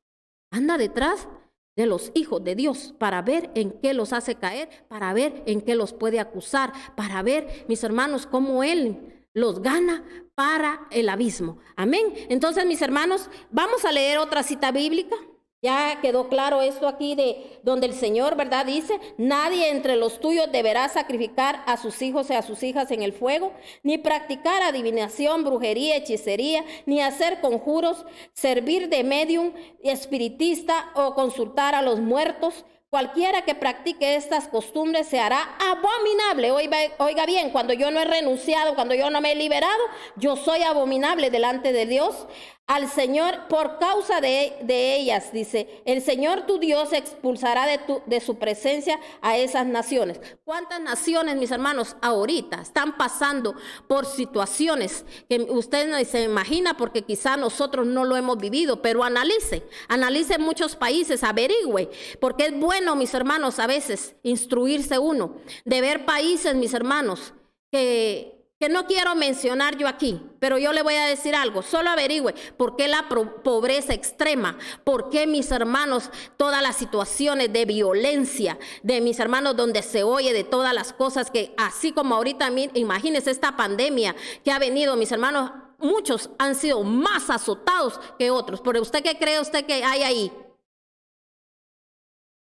anda detrás de los hijos de Dios, para ver en qué los hace caer, para ver en qué los puede acusar, para ver, mis hermanos, cómo él los gana para el abismo. Amén. Entonces, mis hermanos, vamos a leer otra cita bíblica. Ya quedó claro esto aquí de donde el Señor, ¿verdad? Dice, nadie entre los tuyos deberá sacrificar a sus hijos y a sus hijas en el fuego, ni practicar adivinación, brujería, hechicería, ni hacer conjuros, servir de medium, espiritista o consultar a los muertos. Cualquiera que practique estas costumbres se hará abominable. Oiga bien, cuando yo no he renunciado, cuando yo no me he liberado, yo soy abominable delante de Dios. Al Señor, por causa de ellas, dice, el Señor tu Dios expulsará de su presencia a esas naciones. ¿Cuántas naciones, mis hermanos, ahorita están pasando por situaciones que usted no se imagina, porque quizá nosotros no lo hemos vivido? Pero analice muchos países, averigüe, porque es bueno, mis hermanos, a veces instruirse uno, de ver países, mis hermanos, que no quiero mencionar yo aquí, pero yo le voy a decir algo, solo averigüe por qué la pobreza extrema, por qué, mis hermanos, todas las situaciones de violencia, de mis hermanos, donde se oye de todas las cosas que, así como ahorita, imagínense esta pandemia que ha venido, mis hermanos, muchos han sido más azotados que otros. ¿Pero usted qué cree usted que hay ahí?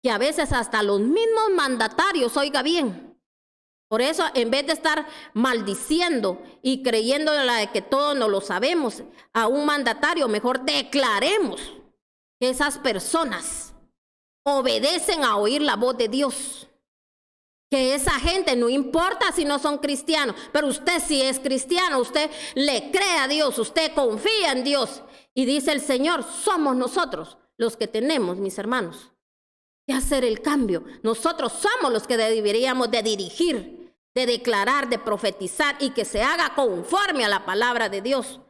Que a veces hasta los mismos mandatarios, oiga bien. Por eso, en vez de estar maldiciendo y creyendo de que todos no lo sabemos a un mandatario, mejor declaremos que esas personas obedecen a oír la voz de Dios. Que esa gente, no importa si no son cristianos, pero usted sí es cristiano, usted le cree a Dios, usted confía en Dios. Y dice el Señor, somos nosotros los que tenemos, mis hermanos, que hacer el cambio. Nosotros somos los que deberíamos de dirigir, de declarar, de profetizar, y que se haga conforme a la palabra de Dios.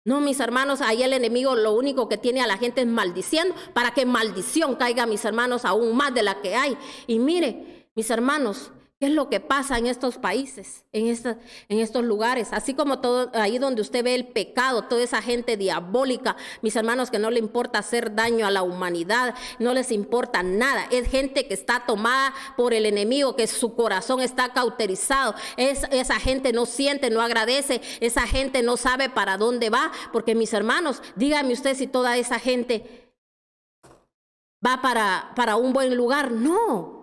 No, mis hermanos, ahí el enemigo lo único que tiene a la gente es maldiciendo, para que maldición caiga, mis hermanos, aún más de la que hay. Y mire, mis hermanos, ¿qué es lo que pasa en estos países, en estos lugares? Así como todo ahí donde usted ve el pecado, toda esa gente diabólica, mis hermanos, que no le importa hacer daño a la humanidad, no les importa nada. Es gente que está tomada por el enemigo, que su corazón está cauterizado. Esa gente no siente, no agradece, esa gente no sabe para dónde va, porque, mis hermanos, dígame usted si toda esa gente va para un buen lugar. No.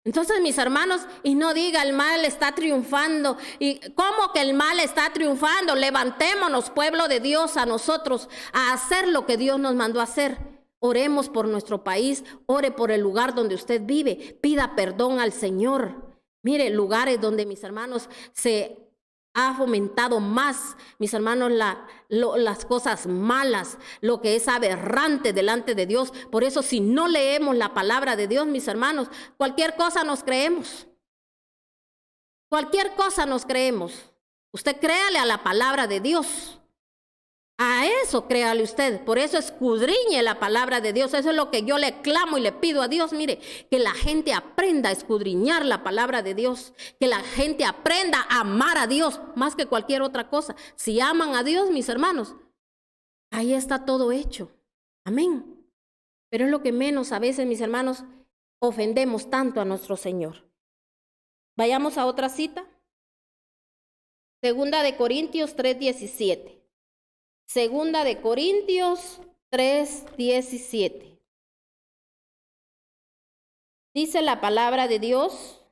Entonces, mis hermanos, y no diga el mal está triunfando. ¿Y cómo que el mal está triunfando? Levantémonos, pueblo de Dios, a nosotros a hacer lo que Dios nos mandó a hacer. Oremos por nuestro país, ore por el lugar donde usted vive, pida perdón al Señor. Mire, lugares donde, mis hermanos, se ha fomentado más, mis hermanos, las cosas malas, lo que es aberrante delante de Dios. Por eso, si no leemos la palabra de Dios, mis hermanos, cualquier cosa nos creemos. Cualquier cosa nos creemos. Usted créale a la palabra de Dios. A eso créale usted. Por eso escudriñe la palabra de Dios. Eso es lo que yo le clamo y le pido a Dios. Mire, que la gente aprenda a escudriñar la palabra de Dios. Que la gente aprenda a amar a Dios más que cualquier otra cosa. Si aman a Dios, mis hermanos, ahí está todo hecho. Amén. Pero es lo que menos a veces, mis hermanos, ofendemos tanto a nuestro Señor. Vayamos a otra cita. Segunda de Corintios 3:17. Segunda de Corintios 3:17. Dice la palabra de Dios: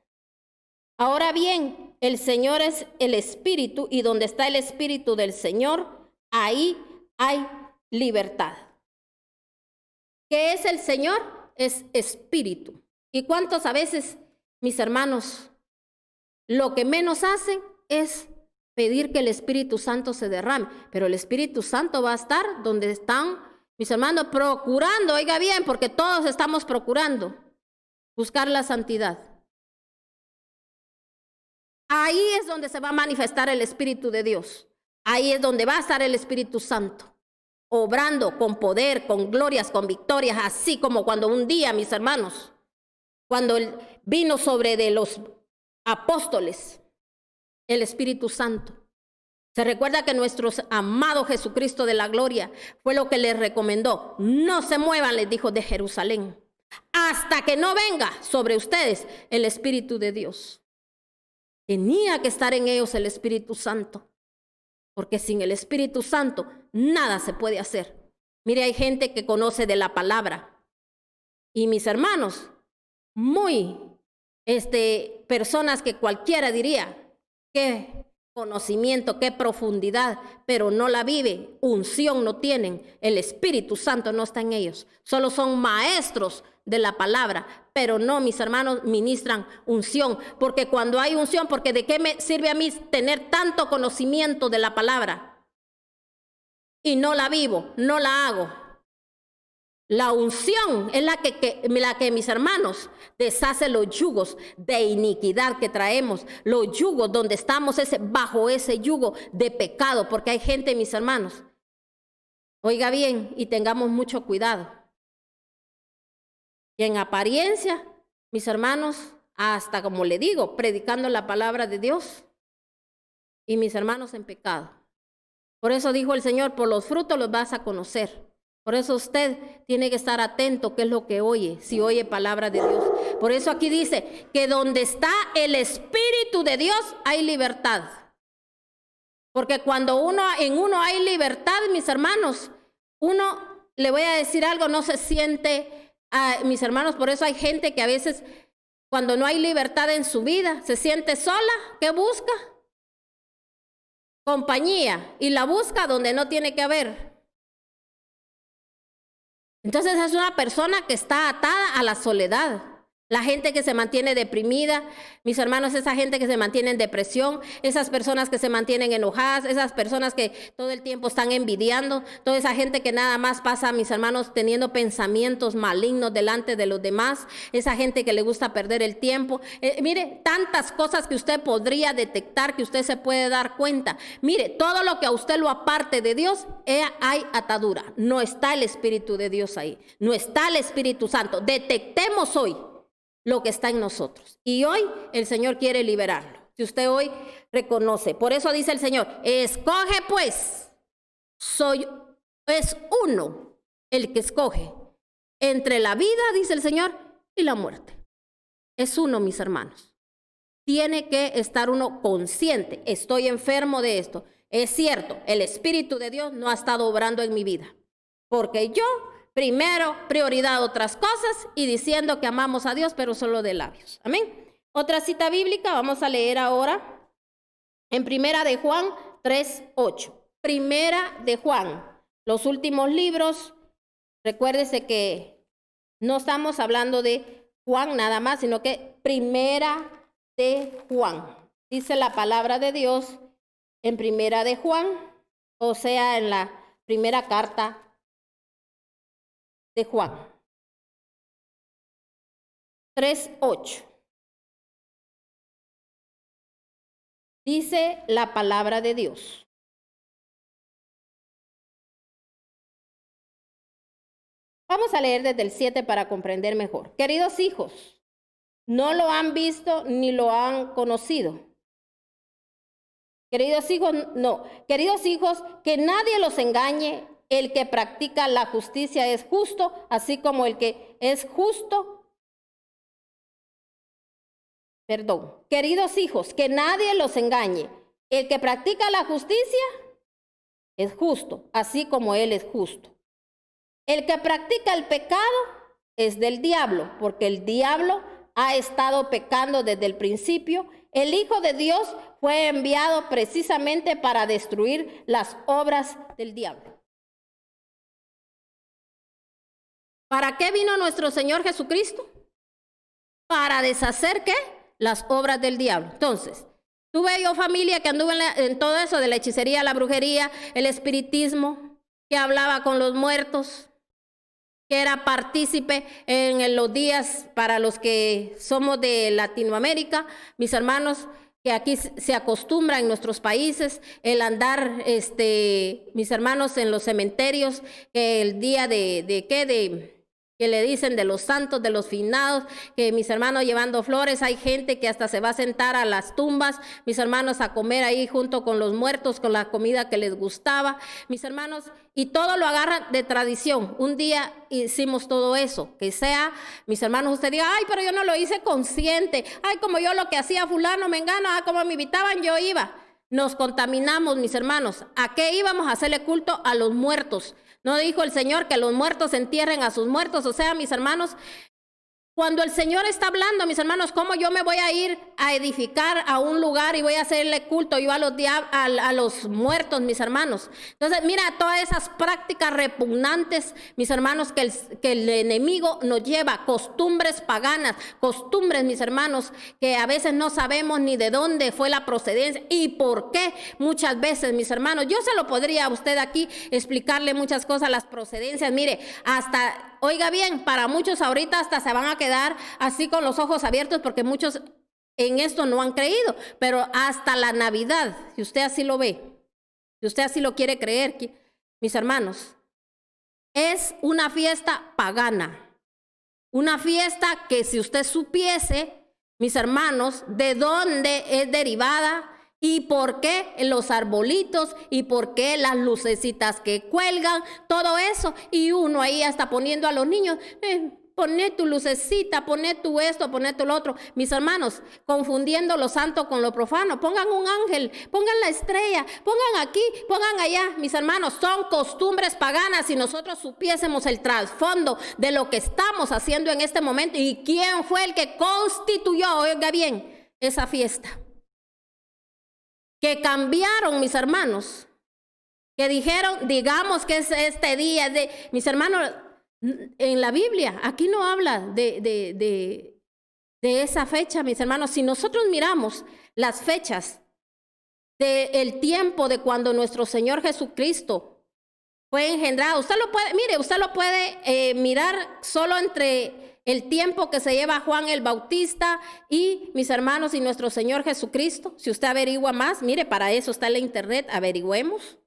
ahora bien, el Señor es el Espíritu, y donde está el Espíritu del Señor, ahí hay libertad. ¿Qué es el Señor? Es Espíritu. ¿Y cuántos a veces, mis hermanos, lo que menos hacen es pedir que el Espíritu Santo se derrame? Pero el Espíritu Santo va a estar donde están, mis hermanos, procurando, oiga bien, porque todos estamos procurando buscar la santidad. Ahí es donde se va a manifestar el Espíritu de Dios. Ahí es donde va a estar el Espíritu Santo, obrando con poder, con glorias, con victorias, así como cuando un día, mis hermanos, cuando vino sobre de los apóstoles el Espíritu Santo. Se recuerda que nuestro amado Jesucristo de la gloria fue lo que les recomendó: no se muevan, les dijo, de Jerusalén, hasta que no venga sobre ustedes el Espíritu de Dios. Tenía que estar en ellos el Espíritu Santo, porque sin el Espíritu Santo nada se puede hacer. Mire, hay gente que conoce de la palabra, y mis hermanos, personas que cualquiera diría, qué conocimiento, qué profundidad, pero no la vive, unción no tienen, el Espíritu Santo no está en ellos, solo son maestros de la palabra, pero no, mis hermanos, ministran unción, porque cuando hay unción, porque ¿de qué me sirve a mí tener tanto conocimiento de la palabra y no la vivo, no la hago? La unción es la que, mis hermanos, deshace los yugos de iniquidad que traemos, los yugos donde estamos bajo ese yugo de pecado, porque hay gente, mis hermanos, oiga bien, y tengamos mucho cuidado, y en apariencia, mis hermanos, hasta como le digo, predicando la palabra de Dios, y mis hermanos en pecado. Por eso dijo el Señor: por los frutos los vas a conocer. Por eso usted tiene que estar atento qué es lo que oye, si oye palabra de Dios. Por eso aquí dice que donde está el Espíritu de Dios hay libertad. Porque cuando en uno hay libertad, mis hermanos, uno, le voy a decir algo, no se siente, mis hermanos, por eso hay gente que a veces cuando no hay libertad en su vida, se siente sola. ¿Qué busca? Compañía, y la busca donde no tiene que haber. Entonces es una persona que está atada a la soledad. La gente que se mantiene deprimida, mis hermanos, esa gente que se mantiene en depresión, esas personas que se mantienen enojadas, esas personas que todo el tiempo están envidiando, toda esa gente que nada más pasa, mis hermanos, teniendo pensamientos malignos delante de los demás, esa gente que le gusta perder el tiempo. Mire, tantas cosas que usted podría detectar, que usted se puede dar cuenta. Mire, todo lo que a usted lo aparte de Dios, hay atadura. No está el Espíritu de Dios ahí, no está el Espíritu Santo. Detectemos hoy lo que está en nosotros. Y hoy el Señor quiere liberarlo. Si usted hoy reconoce, por eso dice el Señor: escoge pues, es uno el que escoge entre la vida, dice el Señor, y la muerte. Es uno, mis hermanos. Tiene que estar uno consciente: estoy enfermo de esto. Es cierto, el Espíritu de Dios no ha estado obrando en mi vida, porque yo primero, prioridad a otras cosas, y diciendo que amamos a Dios, pero solo de labios. Amén. Otra cita bíblica, vamos a leer ahora en Primera de Juan 3:8. Primera de Juan, los últimos libros. Recuérdese que no estamos hablando de Juan nada más, sino que Primera de Juan. Dice la palabra de Dios en Primera de Juan, o sea, en la primera carta de Juan 3:8. Dice la palabra de Dios: vamos a leer desde el 7 para comprender mejor. Queridos hijos, no lo han visto ni lo han conocido. Queridos hijos, que nadie los engañe. El que practica la justicia es justo, así como el que es justo. queridos hijos, que nadie los engañe. El que practica la justicia es justo, así como Él es justo. El que practica el pecado es del diablo, porque el diablo ha estado pecando desde el principio. El Hijo de Dios fue enviado precisamente para destruir las obras del diablo. ¿Para qué vino nuestro Señor Jesucristo? Para deshacer, ¿qué? Las obras del diablo. Entonces, tuve yo familia que anduvo en todo eso de la hechicería, la brujería, el espiritismo, que hablaba con los muertos, que era partícipe en los días para los que somos de Latinoamérica, mis hermanos, que aquí se acostumbra en nuestros países el andar, mis hermanos, en los cementerios, el día que le dicen de los santos, de los finados, que mis hermanos llevando flores, hay gente que hasta se va a sentar a las tumbas, mis hermanos, a comer ahí junto con los muertos, con la comida que les gustaba, mis hermanos, y todo lo agarran de tradición. Un día hicimos todo eso, que sea, mis hermanos, usted diga, ay, pero yo no lo hice consciente, ay, como yo lo que hacía fulano, mengano, como me invitaban, yo iba. Nos contaminamos, mis hermanos. ¿A qué íbamos? A hacerle culto a los muertos. ¿No dijo el Señor que los muertos entierren a sus muertos? O sea, mis hermanos, cuando el Señor está hablando, mis hermanos, ¿cómo yo me voy a ir a edificar a un lugar y voy a hacerle culto yo a los muertos, mis hermanos? Entonces, mira, todas esas prácticas repugnantes, mis hermanos, que el enemigo nos lleva, costumbres paganas, costumbres, mis hermanos, que a veces no sabemos ni de dónde fue la procedencia y por qué muchas veces, mis hermanos. Yo se lo podría a usted aquí explicarle muchas cosas, las procedencias, mire, hasta... Oiga bien, para muchos ahorita hasta se van a quedar así con los ojos abiertos porque muchos en esto no han creído, pero hasta la Navidad, si usted así lo ve, si usted así lo quiere creer, mis hermanos, es una fiesta pagana, una fiesta que si usted supiese, mis hermanos, de dónde es derivada, ¿y por qué los arbolitos? ¿Y por qué las lucecitas que cuelgan? Todo eso. Y uno ahí hasta poniendo a los niños, poné tu lucecita, poné tu esto, poné tu lo otro. Mis hermanos, confundiendo lo santo con lo profano. Pongan un ángel, pongan la estrella, pongan aquí, pongan allá. Mis hermanos, son costumbres paganas. Si nosotros supiésemos el trasfondo de lo que estamos haciendo en este momento y quién fue el que constituyó, oiga bien, esa fiesta. Que cambiaron, mis hermanos, que dijeron, digamos que es este día de, mis hermanos, en la Biblia, aquí no habla de esa fecha, mis hermanos. Si nosotros miramos las fechas del tiempo de cuando nuestro Señor Jesucristo fue engendrado, usted lo puede, mire, usted lo puede mirar solo entre el tiempo que se lleva Juan el Bautista y mis hermanos y nuestro Señor Jesucristo. Si usted averigua más, mire, para eso está la internet, averigüemos.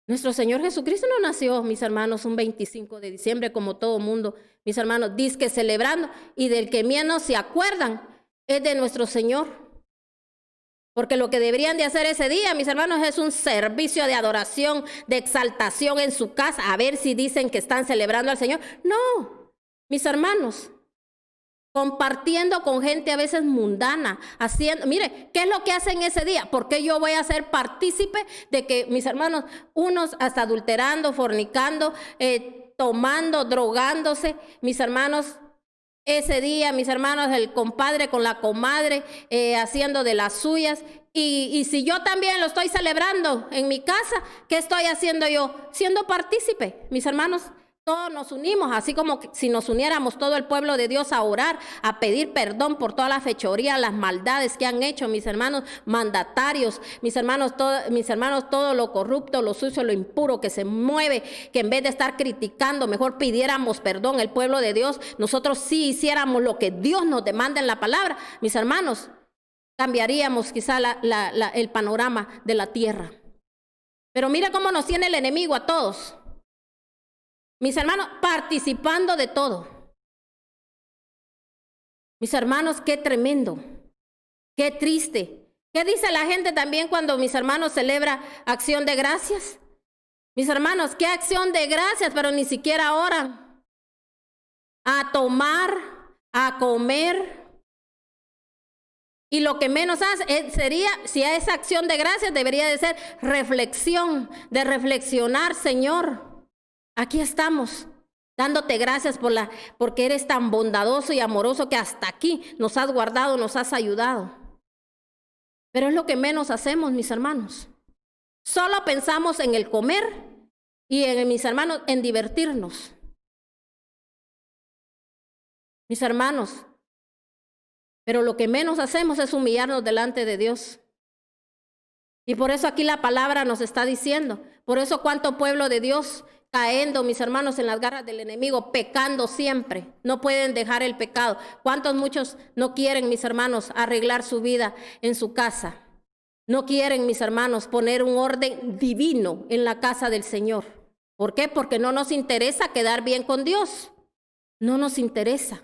Nuestro Señor Jesucristo no nació, mis hermanos, un 25 de diciembre como todo mundo, mis hermanos, dizque celebrando, y del que menos se acuerdan es de nuestro Señor. Porque lo que deberían de hacer ese día, mis hermanos, es un servicio de adoración, de exaltación en su casa, a ver si dicen que están celebrando al Señor. No. Mis hermanos, compartiendo con gente a veces mundana, haciendo, mire, ¿qué es lo que hacen ese día? ¿Por qué yo voy a ser partícipe de que mis hermanos, unos hasta adulterando, fornicando, tomando, drogándose, mis hermanos, ese día, mis hermanos, el compadre con la comadre, haciendo de las suyas, y si yo también lo estoy celebrando en mi casa, ¿qué estoy haciendo yo? Siendo partícipe, mis hermanos. Todos nos unimos, así como si nos uniéramos todo el pueblo de Dios a orar, a pedir perdón por todas las fechorías, las maldades que han hecho mis hermanos mandatarios, mis hermanos, todo lo corrupto, lo sucio, lo impuro que se mueve, que en vez de estar criticando, mejor pidiéramos perdón el pueblo de Dios, nosotros sí hiciéramos lo que Dios nos demanda en la palabra, mis hermanos, cambiaríamos quizá el panorama de la tierra. Pero mira cómo nos tiene el enemigo a todos. Mis hermanos, participando de todo. Mis hermanos, qué tremendo, qué triste. ¿Qué dice la gente también cuando mis hermanos celebran acción de gracias? Mis hermanos, qué acción de gracias, pero ni siquiera oran. A tomar, a comer. Y lo que menos hace sería, si a esa acción de gracias debería de ser reflexión, de reflexionar, Señor, aquí estamos, dándote gracias porque eres tan bondadoso y amoroso que hasta aquí nos has guardado, nos has ayudado. Pero es lo que menos hacemos, mis hermanos. Solo pensamos en el comer y mis hermanos, en divertirnos. Mis hermanos, pero lo que menos hacemos es humillarnos delante de Dios. Y por eso aquí la palabra nos está diciendo, por eso cuánto pueblo de Dios cayendo, mis hermanos, en las garras del enemigo, pecando siempre, no pueden dejar el pecado. Muchos no quieren, mis hermanos, arreglar su vida en su casa. No quieren, mis hermanos, poner un orden divino en la casa del Señor. ¿Por qué? Porque no nos interesa quedar bien con Dios. No nos interesa.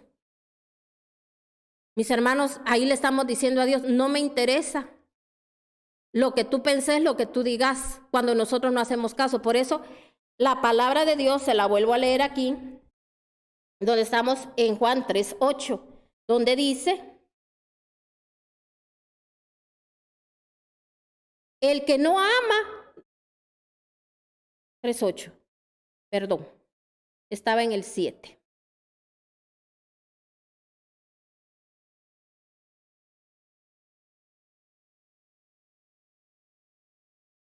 Mis hermanos, ahí le estamos diciendo a Dios, no me interesa lo que tú penses, lo que tú digas, cuando nosotros no hacemos caso. Por eso, la palabra de Dios, se la vuelvo a leer aquí, donde estamos en Juan 3:8, donde dice, el que no ama, 3:8, perdón, estaba en el 7.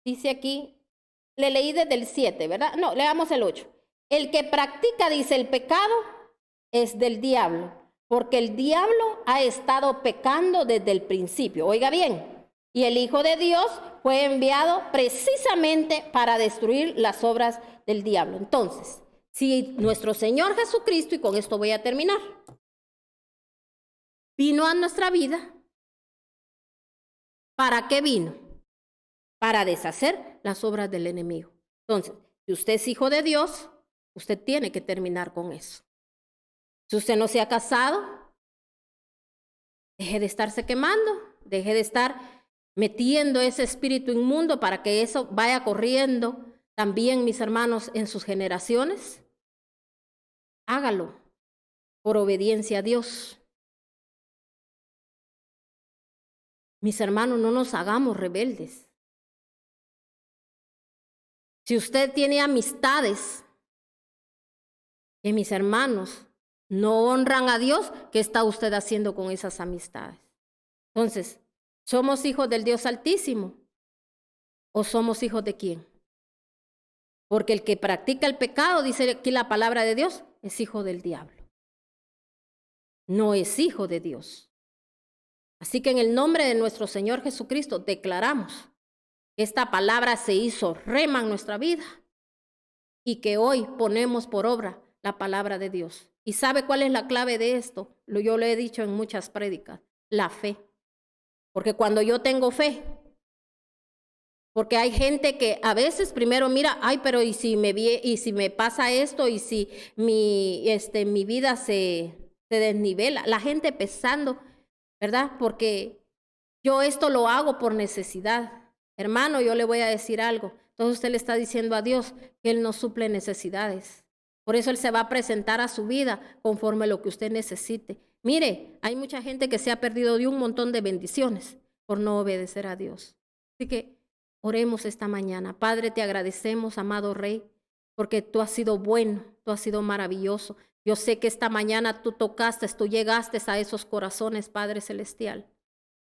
Dice aquí, le leí desde el 7, ¿verdad? No, leamos el 8. El que practica, dice, el pecado es del diablo, porque el diablo ha estado pecando desde el principio. Oiga bien, y el Hijo de Dios fue enviado precisamente para destruir las obras del diablo. Entonces, si nuestro Señor Jesucristo, y con esto voy a terminar, vino a nuestra vida, ¿para qué vino? Para deshacer las obras del enemigo. Entonces, si usted es hijo de Dios, usted tiene que terminar con eso. Si usted no se ha casado, deje de estarse quemando, deje de estar metiendo ese espíritu inmundo para que eso vaya corriendo también, mis hermanos, en sus generaciones. Hágalo por obediencia a Dios. Mis hermanos, no nos hagamos rebeldes. Si usted tiene amistades que, mis hermanos, no honran a Dios, ¿qué está usted haciendo con esas amistades? Entonces, ¿somos hijos del Dios Altísimo o somos hijos de quién? Porque el que practica el pecado, dice aquí la palabra de Dios, es hijo del diablo. No es hijo de Dios. Así que en el nombre de nuestro Señor Jesucristo declaramos que esta palabra se hizo rema en nuestra vida y que hoy ponemos por obra la palabra de Dios. ¿Y sabe cuál es la clave de esto? Yo lo he dicho en muchas prédicas, la fe. Porque cuando yo tengo fe, porque hay gente que a veces primero mira, ay, pero y si me pasa esto, y si mi vida se desnivela, la gente pensando, ¿verdad? Porque yo esto lo hago por necesidad. Hermano, yo le voy a decir algo. Entonces usted le está diciendo a Dios que Él no suple necesidades. Por eso Él se va a presentar a su vida conforme a lo que usted necesite. Mire, hay mucha gente que se ha perdido de un montón de bendiciones por no obedecer a Dios. Así que oremos esta mañana. Padre, te agradecemos, amado Rey, porque tú has sido bueno, tú has sido maravilloso. Yo sé que esta mañana tú llegaste a esos corazones, Padre Celestial.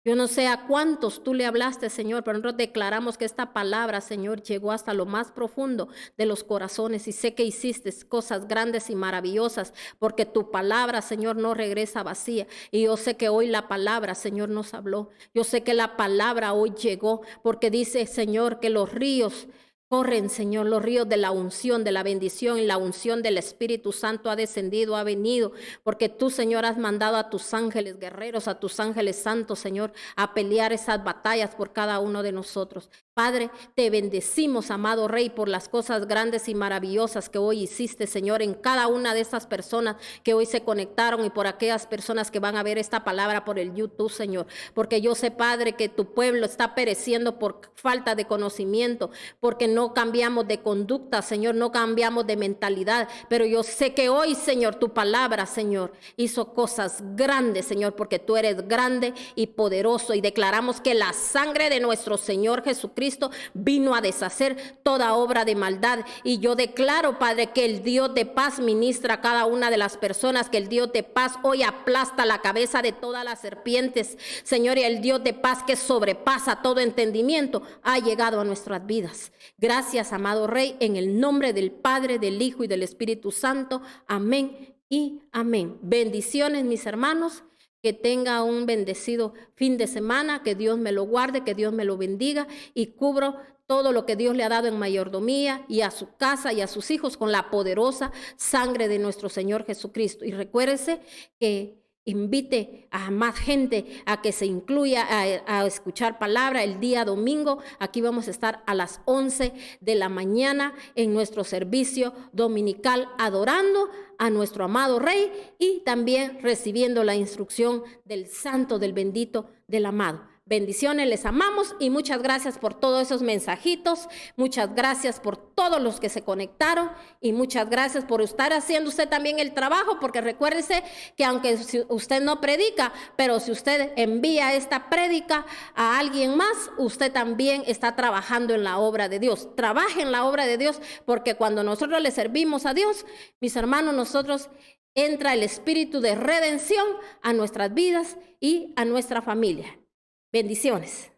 Yo no sé a cuántos tú le hablaste, Señor, pero nosotros declaramos que esta palabra, Señor, llegó hasta lo más profundo de los corazones, y sé que hiciste cosas grandes y maravillosas, porque tu palabra, Señor, no regresa vacía. Y yo sé que hoy la palabra, Señor, nos habló. Yo sé que la palabra hoy llegó, porque dice, Señor, que los ríos corren, Señor, los ríos de la unción, de la bendición, y la unción del Espíritu Santo ha descendido, ha venido, porque tú, Señor, has mandado a tus ángeles guerreros, a tus ángeles santos, Señor, a pelear esas batallas por cada uno de nosotros. Padre, te bendecimos, amado Rey, por las cosas grandes y maravillosas que hoy hiciste, Señor, en cada una de estas personas que hoy se conectaron y por aquellas personas que van a ver esta palabra por el YouTube, Señor. Porque yo sé, Padre, que tu pueblo está pereciendo por falta de conocimiento, porque no cambiamos de conducta, Señor, no cambiamos de mentalidad. Pero yo sé que hoy, Señor, tu palabra, Señor, hizo cosas grandes, Señor, porque tú eres grande y poderoso. Y declaramos que la sangre de nuestro Señor Jesucristo vino a deshacer toda obra de maldad. Y yo declaro, Padre, que el Dios de paz ministra a cada una de las personas, que el Dios de paz hoy aplasta la cabeza de todas las serpientes, Señor, y el Dios de paz que sobrepasa todo entendimiento ha llegado a nuestras vidas. Gracias, amado Rey, en el nombre del Padre, del Hijo y del Espíritu Santo. Amén y amén. Bendiciones, mis hermanos. Que tenga un bendecido fin de semana, que Dios me lo guarde, que Dios me lo bendiga y cubro todo lo que Dios le ha dado en mayordomía y a su casa y a sus hijos con la poderosa sangre de nuestro Señor Jesucristo. Y recuérdese que invite a más gente a que se incluya a escuchar palabra el día domingo. Aquí vamos a estar a las 11 de la mañana en nuestro servicio dominical adorando a nuestro amado Rey y también recibiendo la instrucción del santo, del bendito, del amado. Bendiciones, les amamos y muchas gracias por todos esos mensajitos, muchas gracias por todos los que se conectaron y muchas gracias por estar haciendo usted también el trabajo, porque recuérdese que aunque usted no predica, pero si usted envía esta prédica a alguien más, usted también está trabajando en la obra de Dios. Trabaje en la obra de Dios, porque cuando nosotros le servimos a Dios, mis hermanos, nosotros entra el espíritu de redención a nuestras vidas y a nuestra familia. Bendiciones.